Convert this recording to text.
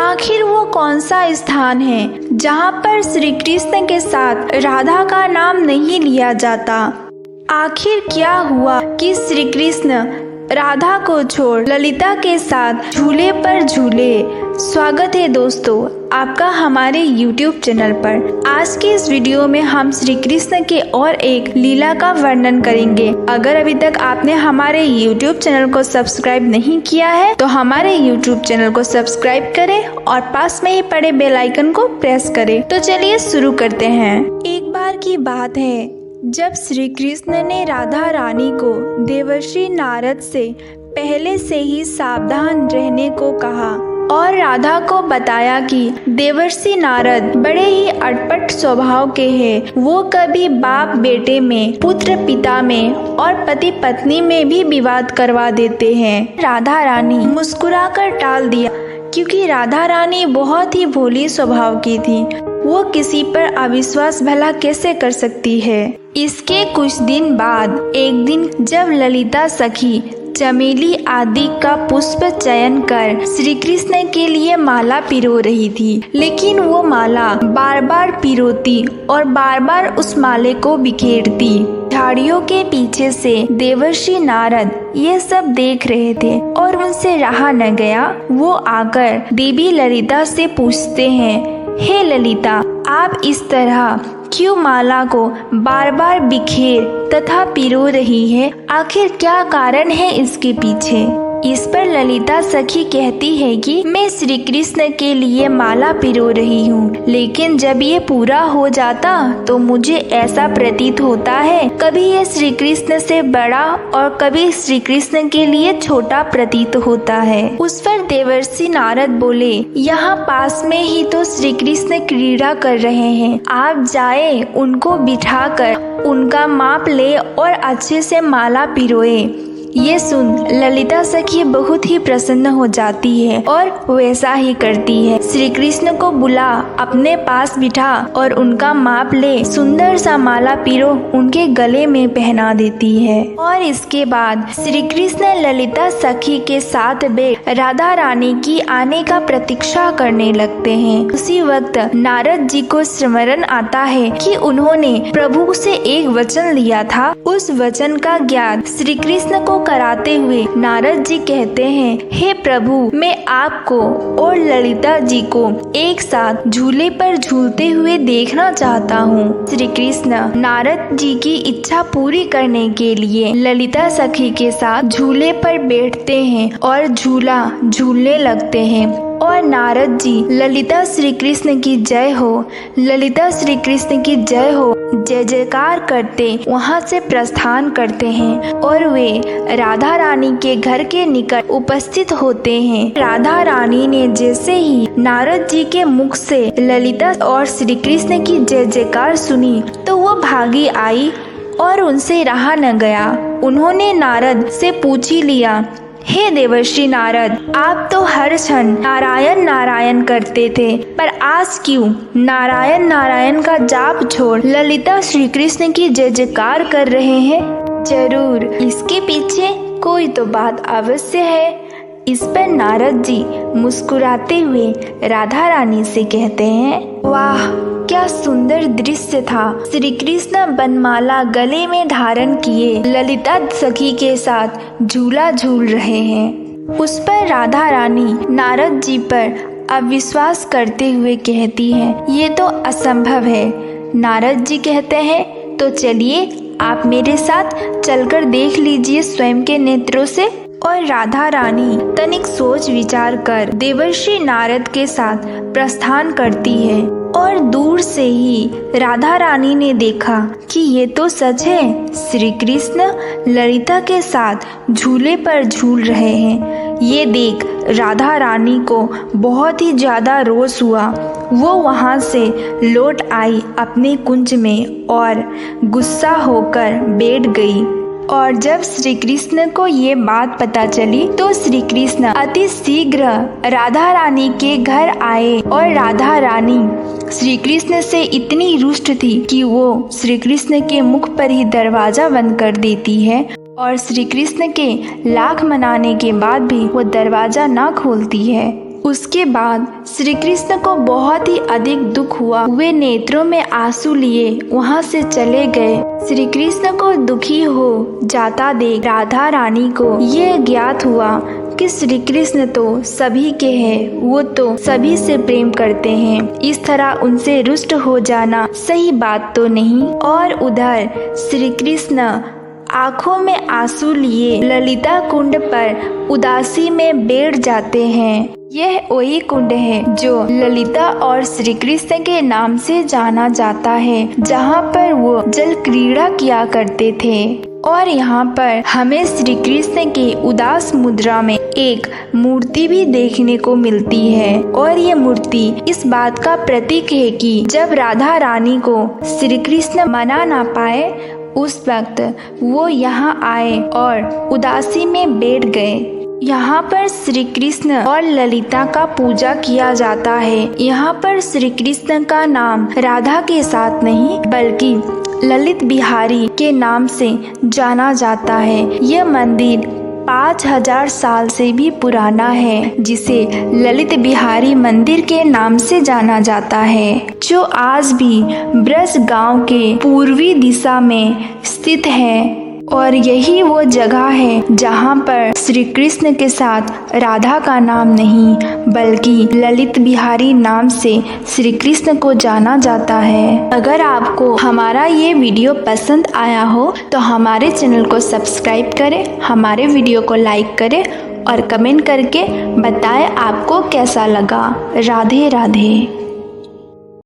आखिर वो कौन सा स्थान है जहाँ पर श्री कृष्ण के साथ राधा का नाम नहीं लिया जाता? आखिर क्या हुआ कि श्री कृष्ण राधा को छोड़ ललिता के साथ झूले पर झूले? स्वागत है दोस्तों आपका हमारे YouTube चैनल पर। आज के इस वीडियो में हम श्री कृष्ण के और एक लीला का वर्णन करेंगे। अगर अभी तक आपने हमारे YouTube चैनल को सब्सक्राइब नहीं किया है तो हमारे YouTube चैनल को सब्सक्राइब करें और पास में ही पड़े बेल आइकन को प्रेस करें। तो चलिए शुरू करते हैं। एक बार की बात है जब श्री कृष्ण ने राधा रानी को देवर्षि नारद से पहले से ही सावधान रहने को कहा और राधा को बताया कि देवर्षि नारद बड़े ही अटपट स्वभाव के हैं। वो कभी बाप बेटे में, पुत्र पिता में और पति पत्नी में भी विवाद करवा देते हैं। राधा रानी मुस्कुराकर टाल दिया क्योंकि राधा रानी बहुत ही भोली स्वभाव की थी। वो किसी पर अविश्वास भला कैसे कर सकती है। इसके कुछ दिन बाद एक दिन जब ललिता सखी चमेली आदि का पुष्प चयन कर श्री कृष्ण के लिए माला पिरो रही थी, लेकिन वो माला बार बार पिरोती और बार बार उस माले को बिखेरती। झाड़ियों के पीछे से देवर्षि नारद ये सब देख रहे थे और उनसे रहा न गया। वो आकर देवी ललिता से पूछते हैं, हे ललिता, आप इस तरह क्यों माला को बार बार बिखेर तथा पिरो रही है? आखिर क्या कारण है इसके पीछे? इस पर ललिता सखी कहती है कि मैं श्री कृष्ण के लिए माला पिरो रही हूँ, लेकिन जब ये पूरा हो जाता तो मुझे ऐसा प्रतीत होता है कभी ये श्री कृष्ण से बड़ा और कभी श्री कृष्ण के लिए छोटा प्रतीत होता है। उस पर देवर्षि नारद बोले, यहाँ पास में ही तो श्री कृष्ण क्रीड़ा कर रहे हैं, आप जाए उनको बिठाकर उनका माप ले और अच्छे से माला पिरोए। ये सुन ललिता सखी बहुत ही प्रसन्न हो जाती है और वैसा ही करती है। श्री कृष्ण को बुला अपने पास बिठा और उनका माप ले सुंदर सा माला पिरो उनके गले में पहना देती है। और इसके बाद श्री कृष्ण ललिता सखी के साथ बैठ राधा रानी की आने का प्रतीक्षा करने लगते हैं। उसी वक्त नारद जी को स्मरण आता है कि उन्होंने प्रभु से एक वचन लिया था। उस वचन का ज्ञान श्री कृष्ण को कराते हुए नारद जी कहते हैं, हे प्रभु, मैं आपको और ललिता जी को एक साथ झूले पर झूलते हुए देखना चाहता हूँ। श्री कृष्ण नारद जी की इच्छा पूरी करने के लिए ललिता सखी के साथ झूले पर बैठते हैं और झूला झूलने लगते हैं और नारद जी ललिता श्री कृष्ण की जय हो, ललिता श्री कृष्ण की जय हो जय जयकार करते वहां से प्रस्थान करते हैं और वे राधा रानी के घर के निकट उपस्थित होते हैं। राधा रानी ने जैसे ही नारद जी के मुख से ललिता और श्री कृष्ण की जय जयकार सुनी तो वो भागी आई और उनसे रहा न गया। उन्होंने नारद से पूछ ही लिया, हे देवर्षि नारद, आप तो हर क्षण नारायण नारायण करते थे, पर आज क्यों नारायण नारायण का जाप छोड़ ललिता श्री कृष्ण की जय जयकार कर रहे हैं? जरूर इसके पीछे कोई तो बात अवश्य है। इस पर नारद जी मुस्कुराते हुए राधा रानी से कहते हैं, वाह क्या सुंदर दृश्य था। श्री कृष्ण बनमाला गले में धारण किए ललिता सखी के साथ झूला झूल रहे हैं। उस पर राधा रानी नारद जी पर अविश्वास करते हुए कहती है, ये तो असंभव है। नारद जी कहते हैं, तो चलिए आप मेरे साथ चलकर देख लीजिए स्वयं के नेत्रों से। और राधा रानी तनिक सोच विचार कर देवर्षि नारद के साथ प्रस्थान करती है और दूर से ही राधा रानी ने देखा कि ये तो सच है, श्री कृष्ण ललिता के साथ झूले पर झूल रहे हैं। ये देख राधा रानी को बहुत ही ज्यादा रोष हुआ। वो वहां से लौट आई अपने कुंज में और गुस्सा होकर बैठ गई। और जब श्री कृष्ण को ये बात पता चली तो श्री कृष्ण अति शीघ्र राधा रानी के घर आए और राधा रानी श्री कृष्ण से इतनी रुष्ट थी कि वो श्री कृष्ण के मुख पर ही दरवाजा बंद कर देती है और श्री कृष्ण के लाख मनाने के बाद भी वो दरवाजा ना खोलती है। उसके बाद श्री कृष्ण को बहुत ही अधिक दुख हुआ। वे नेत्रों में आंसू लिए वहाँ से चले गए। श्री कृष्ण को दुखी हो जाता देख राधा रानी को ये ज्ञात हुआ कि श्री कृष्ण तो सभी के हैं, वो तो सभी से प्रेम करते हैं। इस तरह उनसे रुष्ट हो जाना सही बात तो नहीं। और उधर श्री कृष्ण आंखों में आंसू लिए ललिता कुंड पर उदासी में बैठ जाते हैं। यह वही कुंड है जो ललिता और श्री कृष्ण के नाम से जाना जाता है, जहाँ पर वो जल क्रीड़ा किया करते थे। और यहाँ पर हमें श्री कृष्ण की उदास मुद्रा में एक मूर्ति भी देखने को मिलती है। और ये मूर्ति इस बात का प्रतीक है कि जब राधा रानी को श्री कृष्ण मना ना पाए, उस वक्त वो यहाँ आए और उदासी में बैठ गए। यहाँ पर श्री कृष्ण और ललिता का पूजा किया जाता है। यहाँ पर श्री कृष्ण का नाम राधा के साथ नहीं बल्कि ललित बिहारी के नाम से जाना जाता है। यह मंदिर 5000 साल से भी पुराना है, जिसे ललित बिहारी मंदिर के नाम से जाना जाता है, जो आज भी ब्रज गांव के पूर्वी दिशा में स्थित है। और यही वो जगह है जहाँ पर श्री कृष्ण के साथ राधा का नाम नहीं बल्कि ललित बिहारी नाम से श्री कृष्ण को जाना जाता है। अगर आपको हमारा ये वीडियो पसंद आया हो तो हमारे चैनल को सब्सक्राइब करें, हमारे वीडियो को लाइक करें और कमेंट करके बताएं आपको कैसा लगा। राधे राधे।